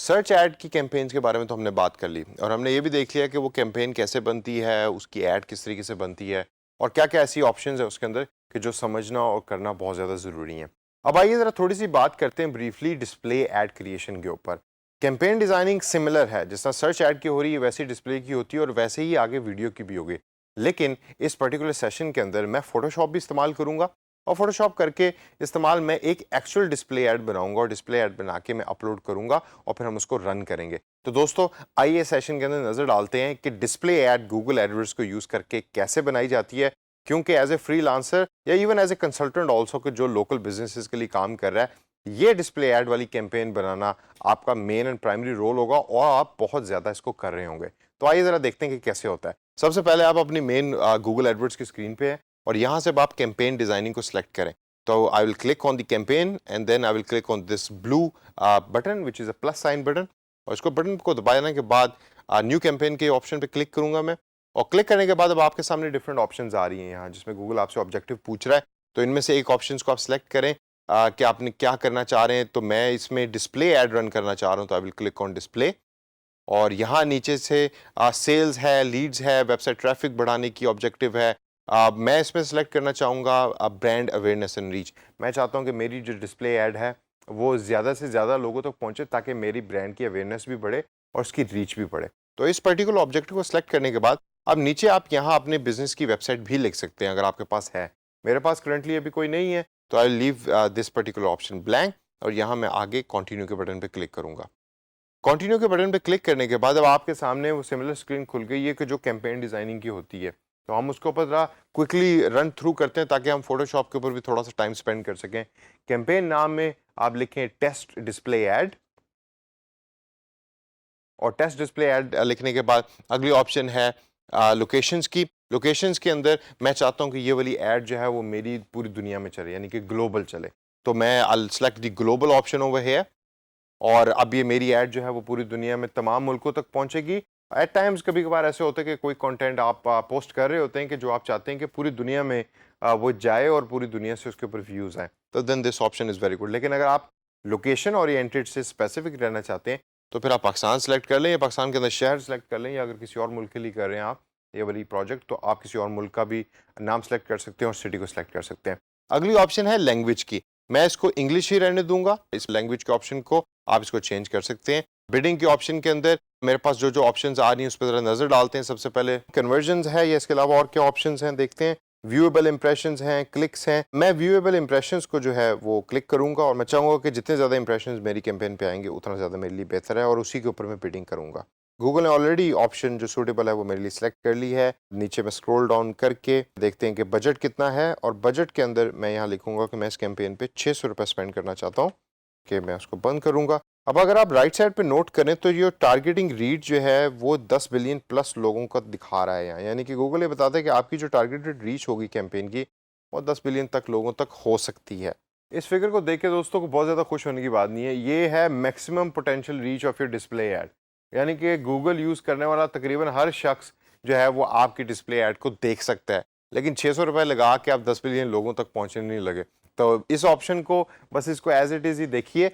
Search add की campaigns के बारे में तो हमने बात कर ली और हमने ये भी देख लिया कि वो कैंपेन कैसे बनती है, उसकी ऐड किस तरीके से बनती है और क्या-क्या ऐसी ऑप्शंस है उसके अंदर कि जो समझना और करना बहुत ज़्यादा ज़रूरी है। अब आइए ज़रा थोड़ी-सी बात करते हैं ब्रीफली डिस्प्ले ऐड क्रिएशन के ऊपर। कैंपेन डिज़ाइनिंग सिमिलर है, जिस तरह सर्च ऐड की हो रही है वैसी डिस्प्ले की होती है और वैसे ही आगे वीडियो की भी होगी। लेकिन इस पर्टिकुलर सेशन के अंदर मैं फ़ोटोशॉप भी इस्तेमाल करूँगा और फ़ोटोशॉप करके इस्तेमाल मैं एक एक्चुअल डिस्प्ले ऐड बनाऊँगा और डिस्प्ले ऐड बना के मैं अपलोड करूँगा और फिर हम उसको रन करेंगे। तो दोस्तों आइए सेशन के अंदर नज़र डालते हैं कि डिस्प्ले ऐड गूगल एडवर्ड्स को यूज़ करके कैसे बनाई जाती है, क्योंकि एज़ ए फ्रीलांसर या even as a consultant also कि जो लोकल बिज़नेसेस के लिए काम कर रहा है, ये डिस्प्ले ऐड वाली कैंपेन बनाना आपका मेन एंड प्राइमरी रोल होगा और आप बहुत ज़्यादा इसको कर रहे होंगे। तो आइए ज़रा देखते हैं कि कैसे होता है। सबसे पहले आप अपनी मेन गूगल एडवर्ड्स की स्क्रीन पे हैं और यहाँ से अब आप कैंपेन डिज़ाइनिंग को सिलेक्ट करें। तो I will click on the campaign and then I will click on this blue button which is a plus sign button और इसको बटन को दबाने के बाद न्यू कैंपेन के ऑप्शन पे क्लिक करूंगा मैं और क्लिक करने के बाद अब आपके सामने डिफरेंट ऑप्शंस आ रही हैं यहाँ जिसमें गूगल आपसे ऑब्जेक्टिव पूछ रहा है। तो इनमें से एक ऑप्शन को आप सिलेक्ट करें कि आपने क्या करना चाह रहे हैं। तो मैं इसमें डिस्प्ले ऐड रन करना चाह रहा हूँ तो I will click on display और यहाँ नीचे से सेल्स है, लीड्स है, वेबसाइट ट्रैफिक बढ़ाने की ऑब्जेक्टिव है। मैं इसमें सेलेक्ट करना चाहूँगा ब्रांड अवेयरनेस एंड रीच। मैं चाहता हूँ कि मेरी जो डिस्प्ले ऐड है वो ज़्यादा से ज़्यादा लोगों तक पहुँचे ताकि मेरी ब्रांड की अवेयरनेस भी बढ़े और उसकी रीच भी बढ़े। तो इस पर्टिकुलर ऑब्जेक्टिव को सिलेक्ट करने के बाद अब नीचे आप यहाँ अपने बिजनेस की वेबसाइट भी लिख सकते हैं अगर आपके पास है। मेरे पास करंटली अभी कोई नहीं है तो I leave this particular option blank और यहाँ मैं आगे कंटिन्यू के बटन पे क्लिक करूँगा। कंटिन्यू के बटन पे क्लिक करने के बाद अब आपके सामने वो सिमिलर स्क्रीन खुल गई है कि जो कैंपेन डिजाइनिंग की होती है। तो हम उसके ऊपर जरा क्विकली रन थ्रू करते हैं ताकि हम फोटोशॉप के ऊपर भी थोड़ा सा टाइम स्पेंड कर सकें। कैंपेन नाम में आप लिखें टेस्ट डिस्प्ले ऐड और टेस्ट डिस्प्ले ऐड लिखने के बाद अगली ऑप्शन है लोकेशंस की। लोकेशंस के अंदर मैं चाहता हूं कि ये वाली ऐड जो है वो मेरी पूरी दुनिया में चले, यानी कि ग्लोबल चले। तो मैं I select the global option over here और अब ये मेरी ऐड जो है वो पूरी दुनिया में तमाम मुल्कों तक पहुंचेगी। एट टाइम्स कभी कभार ऐसे होता है कि कोई कंटेंट आप पोस्ट कर रहे होते हैं कि जो आप चाहते हैं कि पूरी दुनिया में वो जाए और पूरी दुनिया से उसके ऊपर व्यूज़ आए, तो then this option is very good. लेकिन अगर आप लोकेशन ओरिएंटेड से स्पेसिफिक रहना चाहते हैं तो फिर आप पाकिस्तान सेलेक्ट कर लें या पाकिस्तान के अंदर शहर सेलेक्ट कर लें, या अगर किसी और मुल्क के लिए कर रहे हैं आप ये वाली प्रोजेक्ट तो आप किसी और मुल्क का भी नाम सेलेक्ट कर सकते हैं और सिटी को सिलेक्ट कर सकते हैं। अगली ऑप्शन है लैंग्वेज की। मैं इसको इंग्लिश ही रहने दूंगा। इस लैंग्वेज के ऑप्शन को आप इसको चेंज कर सकते हैं। बिडिंग के ऑप्शन के अंदर मेरे पास जो जो ऑप्शंस आ रही हैं उस पर जरा नजर डालते हैं। सबसे पहले कन्वर्जन है या इसके अलावा और क्या ऑप्शंस हैं देखते हैं। व्यूएबल इंप्रेशंस हैं, क्लिक्स हैं। मैं व्यूएबल इंप्रेशंस को जो है वो क्लिक करूंगा और मैं चाहूंगा कि जितने ज़्यादा इंप्रेशंस मेरी कैंपेन पे आएंगे उतना ज़्यादा मेरे लिए बेहतर है और उसी के ऊपर मैं बिडिंग करूंगा। गूगल ने ऑलरेडी ऑप्शन जो सूटेबल है वो मेरे लिए सिलेक्ट कर ली है। नीचे में स्क्रॉल डाउन करके देखते हैं कि बजट कितना है और बजट के अंदर मैं यहाँ लिखूंगा कि मैं इस कैंपेन पे 600 रुपये स्पेंड करना चाहता हूँ कि मैं उसको बंद करूंगा। अब अगर आप राइट साइड पे नोट करें तो ये टारगेटिंग रीच जो है वो 10 बिलियन प्लस लोगों का दिखा रहा है यहाँ, यानी कि गूगल ये बताता है कि आपकी जो टारगेटेड रीच होगी कैंपेन की वो 10 बिलियन तक लोगों तक हो सकती है। इस फिगर को देख के दोस्तों को बहुत ज़्यादा खुश होने की बात नहीं है। ये है maximum potential reach of your display ad, यानी कि गूगल यूज़ करने वाला तकरीबन हर शख्स जो है वो आपकी डिस्प्ले ऐड को देख सकता है। लेकिन 600 रुपये लगा के आप 10 बिलियन लोगों तक पहुँचने नहीं लगे। तो इस ऑप्शन को बस इसको एज इट इज़ ही देखिए।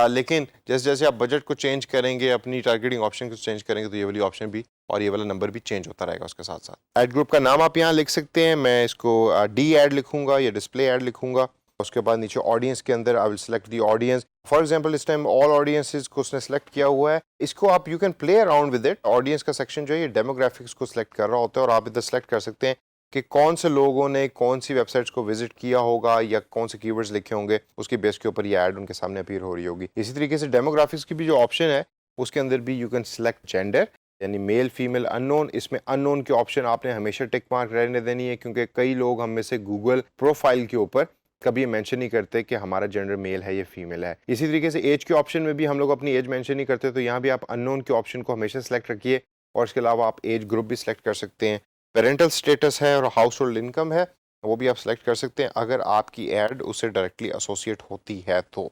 लेकिन जैसे जैसे आप बजट को चेंज करेंगे, अपनी टारगेटिंग ऑप्शन को चेंज करेंगे तो ये वाली ऑप्शन भी और ये वाला नंबर भी चेंज होता रहेगा उसके साथ साथ। ऐड ग्रुप का नाम आप यहाँ लिख सकते हैं। मैं इसको डी ऐड लिखूंगा या डिस्प्ले ऐड लिखूंगा। उसके बाद नीचे ऑडियंस के अंदर I will select the audience. For example इस टाइम ऑल ऑडियंसेस को उसने सेलेक्ट किया हुआ है। इसको आप you can play around with it. Audience का सेक्शन जो है ये डेमोग्राफिक्स को सिलेक्ट कर रहा होता है और आप इधर सेलेक्ट कर सकते हैं कि कौन से लोगों ने कौन सी वेबसाइट्स को विजिट किया होगा या कौन से कीवर्ड्स लिखे होंगे, उसकी बेस के ऊपर ये ऐड उनके सामने अपीयर हो रही होगी। इसी तरीके से डेमोग्राफिक्स की भी जो ऑप्शन है उसके अंदर भी यू कैन सेलेक्ट जेंडर, यानी मेल फीमेल अननोन। इसमें अननोन के ऑप्शन आपने हमेशा टिक मार्क रहने देनी है क्योंकि कई लोग हम में से गूगल प्रोफाइल के ऊपर कभी ये मेंशन नहीं करते कि हमारा जेंडर मेल है या फीमेल है। इसी तरीके से एज के ऑप्शन में भी हम लोग अपनी एज मेंशन नहीं करते, तो यहाँ भी आप अननोन के ऑप्शन को हमेशा सेलेक्ट रखिए और इसके अलावा आप एज ग्रुप भी सिलेक्ट कर सकते हैं। पेरेंटल स्टेटस है और हाउस होल्ड इनकम है वो भी आप सेलेक्ट कर सकते हैं अगर आपकी ऐड उससे डायरेक्टली एसोसिएट होती है। तो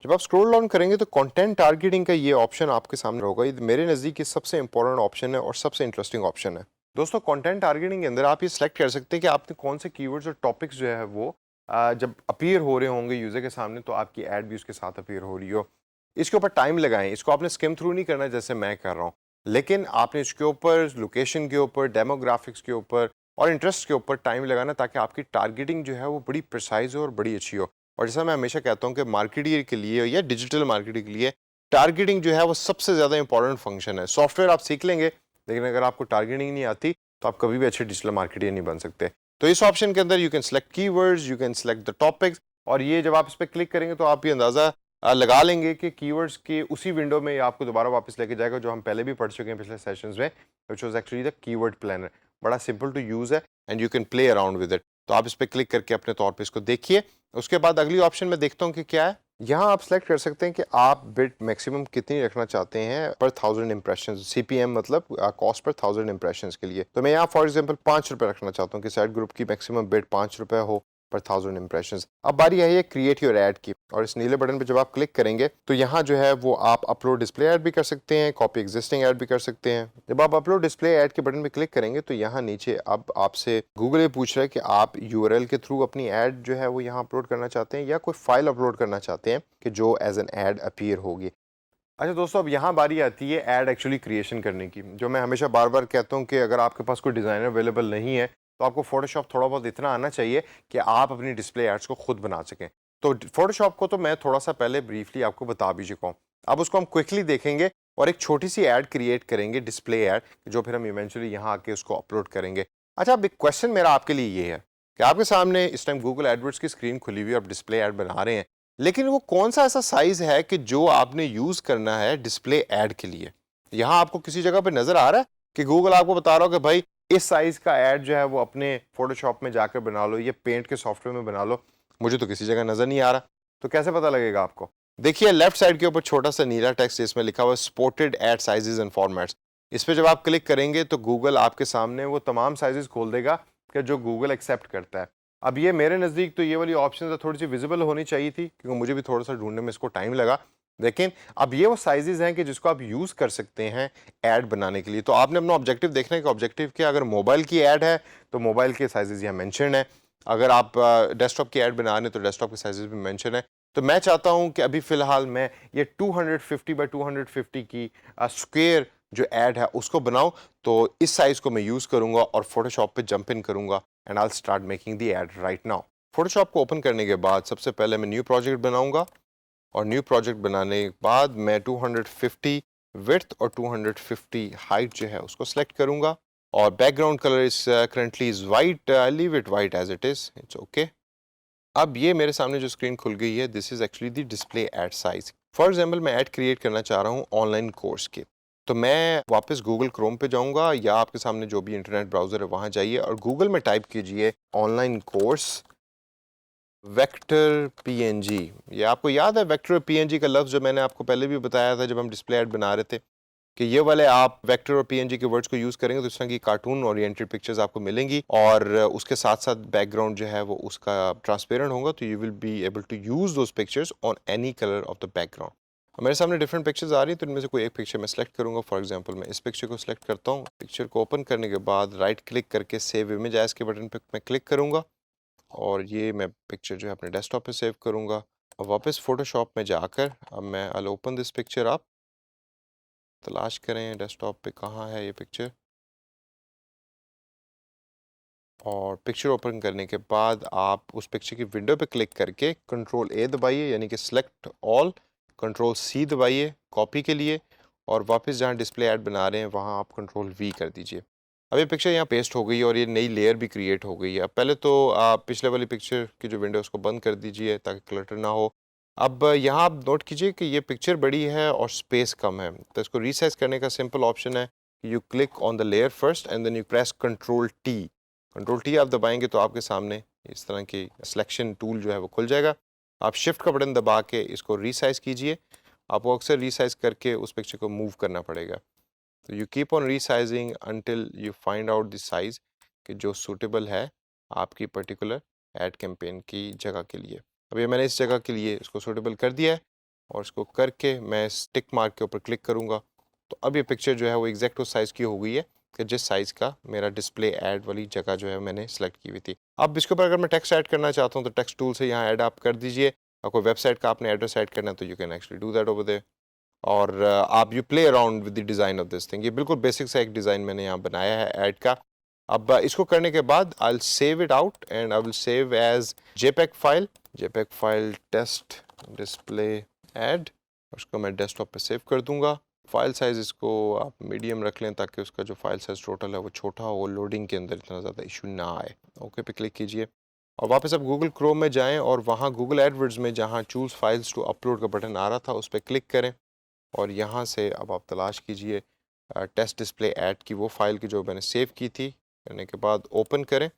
जब आप स्क्रॉल डाउन करेंगे तो कंटेंट टारगेटिंग का ये ऑप्शन आपके सामने होगा। ये मेरे नज़दीक ये सबसे इंपॉर्टेंट ऑप्शन है और सबसे इंटरेस्टिंग ऑप्शन है। दोस्तों कंटेंट टारगेटिंग के अंदर आप ये सिलेक्ट कर सकते हैं कि आपने कौन से कीवर्ड्स और टॉपिक्स जो है वो जब अपीयर हो रहे होंगे यूज़र के सामने तो आपकी ऐड भी उसके साथ अपीयर हो रही हो। इसके ऊपर टाइम लगाएं, इसको आपने स्किम थ्रू नहीं करना जैसे मैं कर रहा हूँ, लेकिन आपने इसके ऊपर लोकेशन के ऊपर, डेमोग्राफिक्स के ऊपर और इंटरेस्ट के ऊपर टाइम लगाना, ताकि आपकी टारगेटिंग जो है वो बड़ी प्रिसाइज हो और बड़ी अच्छी हो। और जैसा मैं हमेशा कहता हूँ कि मार्केटियर के लिए या डिजिटल मार्केटिंग के लिए टारगेटिंग जो है वो सबसे ज़्यादा इंपॉर्टेंट फंक्शन है। सॉफ्टवेयर आप सीख लेंगे, लेकिन अगर आपको टारगेटिंग नहीं आती तो आप कभी भी अच्छे डिजिटल मार्केटियर नहीं बन सकते। तो इस ऑप्शन के अंदर you can select keywords, you can select the topics, और ये जब आप इस पर क्लिक करेंगे तो आप ये अंदाज़ा लगा लेंगे कि कीवर्ड्स के उसी विंडो में आपको दोबारा वापस लेके जाएगा जो हम पहले भी पढ़ चुके हैं पिछले सेशंस में, which was actually the keyword planner. बड़ा सिंपल टू यूज़ है and you can play around with it. तो आप इस पर क्लिक करके अपने तौर पे इसको देखिए। उसके बाद अगली ऑप्शन में देखता हूँ कि क्या है। यहाँ आप सेलेक्ट कर सकते हैं कि आप बिड मैक्सिमम कितनी रखना चाहते हैं पर 1000 इंप्रेशन, CPM मतलब कॉस्ट पर 1000 इंप्रेशन के लिए। तो मैं यहाँ फॉर एग्जांपल 5 रुपये रखना चाहता हूँ कि साइड ग्रुप की मैक्सिमम बिड 5 रुपये हो पर 1000 इंप्रेशन। अब बारी आई है क्रिएट योर ऐड की, और इस नीले बटन पे जब आप क्लिक करेंगे तो यहाँ जो है वो आप अपलोड डिस्प्ले ऐड भी कर सकते हैं, कॉपी एग्जिस्टिंग ऐड भी कर सकते हैं। जब आप अपलोड डिस्प्ले ऐड के बटन पे क्लिक करेंगे तो यहाँ नीचे अब आपसे गूगल ये पूछ रहा है कि आप URL के थ्रू अपनी ऐड जो है वो यहाँ अपलोड करना चाहते हैं या कोई फाइल अपलोड करना चाहते हैं कि जो एज एन ऐड अपीयर होगी। अच्छा दोस्तों, अब यहाँ बारी आती है ऐड एक्चुअली क्रिएशन करने की। जो मैं हमेशा बार बार कहता हूँ कि अगर आपके पास कोई डिज़ाइनर अवेलेबल नहीं है तो आपको फोटोशॉप थोड़ा बहुत इतना आना चाहिए कि आप अपनी डिस्प्ले एड्स को खुद बना सकें। तो फोटोशॉप को तो मैं थोड़ा सा पहले ब्रीफली आपको बता भी चुका हूँ। अब उसको हम क्विकली देखेंगे और एक छोटी सी ऐड क्रिएट करेंगे, डिस्प्ले ऐड, जो फिर हम इवेंचुअली यहाँ आके उसको अपलोड करेंगे। अच्छा, अब एक क्वेश्चन मेरा आपके लिए ये है कि आपके सामने इस टाइम गूगल एडवर्ड्स की स्क्रीन खुली हुई है, आप डिस्प्ले ऐड बना रहे हैं, लेकिन वो कौन सा ऐसा साइज है कि जो आपने यूज करना है डिस्प्ले ऐड के लिए। यहाँ आपको किसी जगह पे नजर आ रहा है कि गूगल आपको बता रहा हो कि भाई इस साइज का ऐड जो है वो अपने फोटोशॉप में जाकर बना लो, ये पेंट के सॉफ्टवेयर में बना लो। मुझे तो किसी जगह नजर नहीं आ रहा, तो कैसे पता लगेगा आपको? देखिए लेफ्ट साइड के ऊपर छोटा सा नीला टेक्स्ट इसमें लिखा हुआ है supported add sizes and formats. इस पे जब आप क्लिक करेंगे तो गूगल आपके सामने वो तमाम साइजेस खोल देगा कि जो गूगल एक्सेप्ट करता है। अब ये मेरे नज़दीक तो ये वाली ऑप्शन थोड़ी सी विजिबल होनी चाहिए थी, क्योंकि मुझे भी थोड़ा सा ढूंढने में इसको टाइम लगा। लेकिन अब ये वो साइजेस हैं कि जिसको आप यूज़ कर सकते हैं ऐड बनाने के लिए। तो आपने अपना ऑब्जेक्टिव देखना है कि ऑब्जेक्टिव क्या, अगर मोबाइल की ऐड है तो मोबाइल के साइजेस यहाँ मेंशन है, अगर आप डेस्कटॉप की ऐड बना रहे हैं तो डेस्कटॉप के साइजेस भी मेंशन है। तो मैं चाहता हूँ कि अभी फ़िलहाल मैं ये 250 बाई 250 की स्क्वायर जो ऐड है उसको बनाऊँ। तो इस साइज़ को मैं यूज़ करूँगा और फोटोशॉप पे जंप इन करूँगा and I start making the add right now. Photoshop को ओपन करने के बाद सबसे पहले मैं न्यू प्रोजेक्ट बनाऊंगा, और न्यू प्रोजेक्ट बनाने के बाद मैं 250 विड्थ और 250 हाइट जो है उसको सेलेक्ट करूंगा, और background colour is currently is white, I leave it white as it is, it's okay. अब ये मेरे सामने जो स्क्रीन खुल गई है, this is actually the display ad size. For example मैं ऐड क्रिएट करना चाह रहा हूँ ऑनलाइन कोर्स के, तो मैं वापस गूगल क्रोम पे जाऊंगा या आपके सामने जो भी इंटरनेट ब्राउजर है वहां जाइए और गूगल में टाइप कीजिए ऑनलाइन कोर्स वेक्टर PNG। ये आपको याद है वेक्टर PNG का लफ्ज़ जो मैंने आपको पहले भी बताया था जब हम डिस्प्ले ऐड बना रहे थे, कि ये वाले आप वेक्टर और PNG के वर्ड्स को यूज़ करेंगे तो इस तरह की कार्टून ओरिएंटेड पिक्चर्स आपको मिलेंगी, और उसके साथ साथ बैकग्राउंड जो है वो उसका ट्रांसपेरेंट होगा, तो you will be able to use those pictures on any colour of the background. मेरे सामने डिफरेंट पिक्चर्स आ रही हैं, तो इनमें से कोई एक पिक्चर मैं सेलेक्ट करूंगा। फॉर एग्जांपल मैं इस पिक्चर को सेलेक्ट करता हूँ। पिक्चर को ओपन करने के बाद राइट क्लिक करके सेव इमेज एज के बटन पर मैं क्लिक करूँगा, और ये मैं पिक्चर जो है अपने डेस्कटॉप पे सेव करूँगा। और वापस फोटोशॉप में जाकर अब मैं आई ओपन दिस पिक्चर। आप तलाश करें डेस्कटॉप पे कहाँ है ये पिक्चर, और पिक्चर ओपन करने के बाद आप उस पिक्चर की विंडो पे क्लिक करके कंट्रोल A दबाइए, यानी कि सिलेक्ट ऑल, कंट्रोल C दबाइए कॉपी के लिए, और वापस जहाँ डिस्प्ले ऐड बना रहे हैं वहाँ आप कंट्रोल V कर दीजिए। अब ये पिक्चर यहाँ पेस्ट हो गई है और ये नई लेयर भी क्रिएट हो गई है। अब पहले तो आप पिछले वाली पिक्चर की जो विंडो है उसको बंद कर दीजिए ताकि क्लटर ना हो। अब यहाँ आप नोट कीजिए कि ये पिक्चर बड़ी है और स्पेस कम है, तो इसको रीसाइज करने का सिंपल ऑप्शन है, you click on the layer first and then you press control T। Control T आप दबाएंगे तो आपके सामने इस तरह की सिलेक्शन टूल जो है वो खुल जाएगा। आप शिफ्ट का बटन दबा के इसको रीसाइज कीजिए। आपको अक्सर रीसाइज करके उस पिक्चर को मूव करना पड़ेगा। तो you keep on resizing until you find out the size कि जो सूटेबल है आपकी पर्टिकुलर एड कैंपेन की जगह के लिए। अब ये मैंने इस जगह के लिए इसको सूटेबल कर दिया है, और इसको करके मैं टिक मार्क के ऊपर क्लिक करूँगा। तो अब ये पिक्चर जो है वो एग्जैक्ट उस साइज़ की हो गई है कि जिस साइज़ का मेरा डिस्प्ले ऐड वाली जगह जो है मैंने सेलेक्ट की हुई थी। अब इसके ऊपर अगर मैं टेक्स्ट ऐड करना चाहता हूँ तो टेक्स्ट टूल से यहाँ ऐड आप कर दीजिए। कोई वेबसाइट का आपने एड्रेस ऐड करना है तो you can actually do that over there. और आप you play around with the design of this thing. ये बिल्कुल बेसिक सा एक डिज़ाइन मैंने यहाँ बनाया है ऐड का। अब इसको करने के बाद I will save it out and I will save as JPEG file test display ad, उसको मैं डेस्कटॉप पे सेव कर दूंगा। फाइल साइज़ इसको आप मीडियम रख लें ताकि उसका जो फाइल साइज़ टोटल है वो छोटा हो, लोडिंग के अंदर इतना ज़्यादा इशू ना आए। ओके पे क्लिक कीजिए और वापस आप गूगल क्रोम में जाएं और वहाँ गूगल एडवर्ड्स में जहाँ चूज़ फाइल्स टू अपलोड का बटन आ रहा था उस पर क्लिक करें और यहाँ से अब आप तलाश कीजिए टेस्ट डिस्प्ले ऐड की वो फाइल की जो मैंने सेव की थी। करने के बाद ओपन करें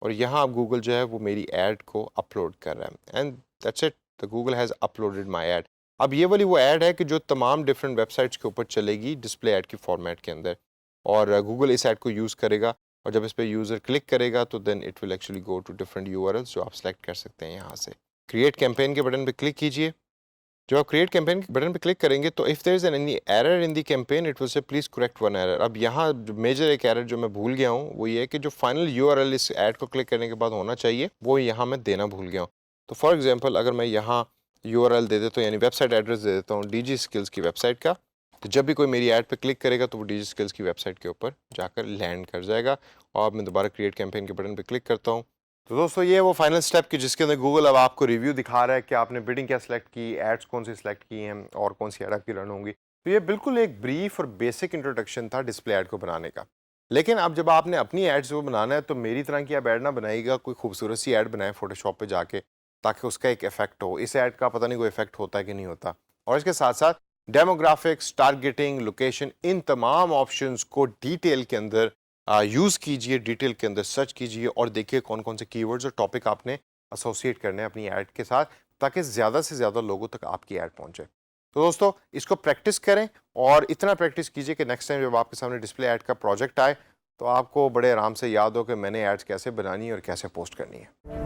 और यहाँ अब गूगल जो है वो मेरी ऐड को अपलोड कर रहा है and that's it, the Google has uploaded my add. अब ये वाली वो ऐड है कि जो तमाम डिफरेंट वेबसाइट्स के ऊपर चलेगी डिस्प्ले ऐड की फॉर्मेट के अंदर, और गूगल इस ऐड को यूज़ करेगा और जब इस पर यूज़र क्लिक करेगा तो then it will actually go to different URLs जो आप सेलेक्ट कर सकते हैं यहाँ से। क्रिएट कैंपेन के बटन पे क्लिक कीजिए। जब आप क्रिएट कैंपेन के बटन पे क्लिक करेंगे तो if there is any error in the campaign it will say please correct one error. अब यहाँ मेजर एक एरर जो मैं भूल गया हूँ वो ये है कि जो फाइनल यूआरएल इस ऐड को क्लिक करने के बाद होना चाहिए वो यहाँ मैं देना भूल गया हूँ। तो फॉर एग्जांपल अगर मैं यहाँ यूआरएल दे देता हूँ यानी वेबसाइट एड्रेस दे देता हूँ डीजी स्किल्स की वेबसाइट का, तो जब भी कोई मेरी ऐड पे क्लिक करेगा तो वो डीजी स्किल्स की वेबसाइट के ऊपर जाकर लैंड कर जाएगा। और मैं दोबारा क्रिएट कैंपेन के बटन पे क्लिक करता हूँ तो दोस्तों ये वो फाइनल स्टेप की जिसके अंदर गूगल अब आपको रिव्यू दिखा रहा है कि आपने बिडिंग क्या सिलेक्ट की, एड्स कौन सी सिलेक्ट की हैं और कौन सी ऐड आपकी रन होंगी। तो ये बिल्कुल एक ब्रीफ और बेसिक इंट्रोडक्शन था डिस्प्ले ऐड को बनाने का। लेकिन अब जब आपने अपनी एड्स को बनाना है तो मेरी तरह की आप ऐड ना बनाइएगा, कोई खूबसूरत सी ऐड बनाए फोटोशॉप पे जाके ताकि उसका एक इफेक्ट हो। इस ऐड का पता नहीं कोई इफेक्ट होता है कि नहीं होता। और इसके साथ साथ डेमोग्राफिक्स, टारगेटिंग, लोकेशन, इन तमाम ऑप्शंस को डिटेल के अंदर यूज़ कीजिए, डिटेल के अंदर सर्च कीजिए और देखिए कौन कौन से कीवर्ड्स और टॉपिक आपने एसोसिएट करने हैं अपनी ऐड के साथ ताकि ज़्यादा से ज़्यादा लोगों तक आपकी ऐड पहुंचे। तो दोस्तों इसको प्रैक्टिस करें और इतना प्रैक्टिस कीजिए कि नेक्स्ट टाइम जब आपके सामने डिस्प्ले ऐड का प्रोजेक्ट आए तो आपको बड़े आराम से याद हो कि मैंने एड्स कैसे बनानी है और कैसे पोस्ट करनी है।